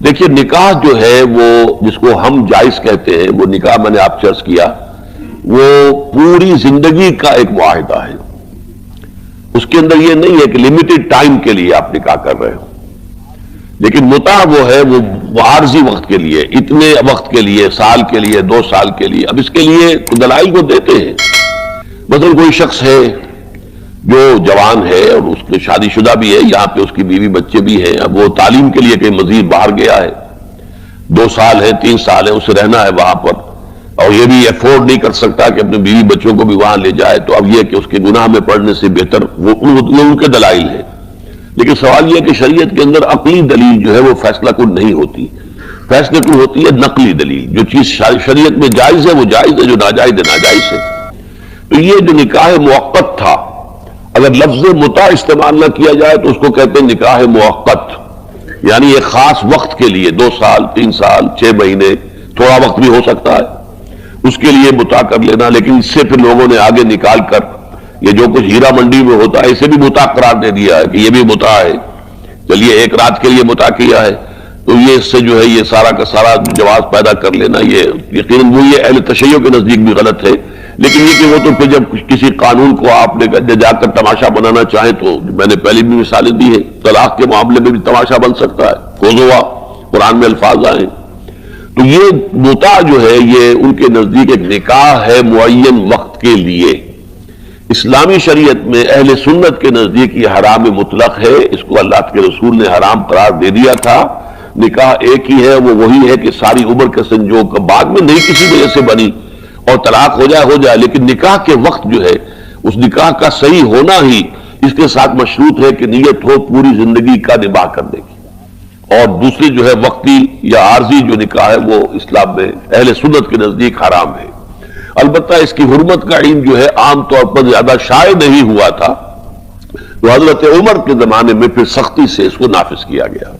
دیکھیے نکاح جو ہے وہ جس کو ہم جائز کہتے ہیں، وہ نکاح میں نے آپ سے عرض کیا وہ پوری زندگی کا ایک معاہدہ ہے. اس کے اندر یہ نہیں ہے کہ لمیٹڈ ٹائم کے لیے آپ نکاح کر رہے ہو، لیکن متع وہ ہے وہ عارضی وقت کے لیے، اتنے وقت کے لیے، سال کے لیے، 2 سال کے لیے. اب اس کے لیے دلائل کو دیتے ہیں. مثلا کوئی شخص ہے جو جوان ہے اور اس کے شادی شدہ بھی ہے، یہاں پہ اس کی بیوی بچے بھی ہیں، اب وہ تعلیم کے لیے کہیں مزید باہر گیا ہے، 2 سال ہے 3 سال ہے اسے رہنا ہے وہاں پر، اور یہ بھی افورڈ نہیں کر سکتا کہ اپنے بیوی بچوں کو بھی وہاں لے جائے، تو اب یہ کہ اس کے گناہ میں پڑنے سے بہتر وہ ان کے دلائل ہے. لیکن سوال یہ کہ شریعت کے اندر عقلی دلیل جو ہے وہ فیصلہ کن نہیں ہوتی، فیصلہ کن ہوتی ہے نقلی دلیل. جو چیز شریعت میں جائز ہے وہ جائز ہے، جو ناجائز ہے ناجائز ہے. تو یہ جو نکاح موقت تھا، اگر لفظ متع استعمال نہ کیا جائے تو اس کو کہتے ہیں نکاح موقت، یعنی ایک خاص وقت کے لیے 2 سال 3 سال 6 مہینے، تھوڑا وقت بھی ہو سکتا ہے، اس کے لیے متع کر لینا. لیکن اس سے پھر لوگوں نے آگے نکال کر یہ جو کچھ ہیرا منڈی میں ہوتا ہے اسے بھی متع قرار دے دیا ہے کہ یہ بھی متع ہے، چلیے ایک رات کے لیے متع کیا ہے تو یہ اس سے جو ہے یہ سارا کا سارا جواز پیدا کر لینا، یہ یقیناً وہ یہ اہل تشیع کے نزدیک بھی غلط ہے. لیکن یہ کہ وہ تو پھر جب کسی قانون کو آپ نے جا کر تماشا بنانا چاہیں تو میں نے پہلی بھی مثالیں دی ہیں، طلاق کے معاملے میں بھی تماشا بن سکتا ہے، خذوا قرآن میں الفاظ آئے. تو یہ متع جو ہے یہ ان کے نزدیک ایک نکاح ہے معین وقت کے لیے. اسلامی شریعت میں اہل سنت کے نزدیک یہ حرام مطلق ہے، اس کو اللہ کے رسول نے حرام قرار دے دیا تھا. نکاح ایک ہی ہے، وہ وہی ہے کہ ساری عمر کا سنجوگ بعد میں نہیں کسی وجہ سے بنی اور طلاق ہو جائے، لیکن نکاح کے وقت جو ہے اس نکاح کا صحیح ہونا ہی اس کے ساتھ مشروط ہے کہ نیت ہو پوری زندگی کا نباہ کرنے کی. اور دوسری جو ہے وقتی یا عارضی جو نکاح ہے وہ اسلام میں اہل سنت کے نزدیک حرام ہے. البتہ اس کی حرمت کا علم جو ہے عام طور پر زیادہ شائع نہیں ہوا تھا، تو حضرت عمر کے زمانے میں پھر سختی سے اس کو نافذ کیا گیا.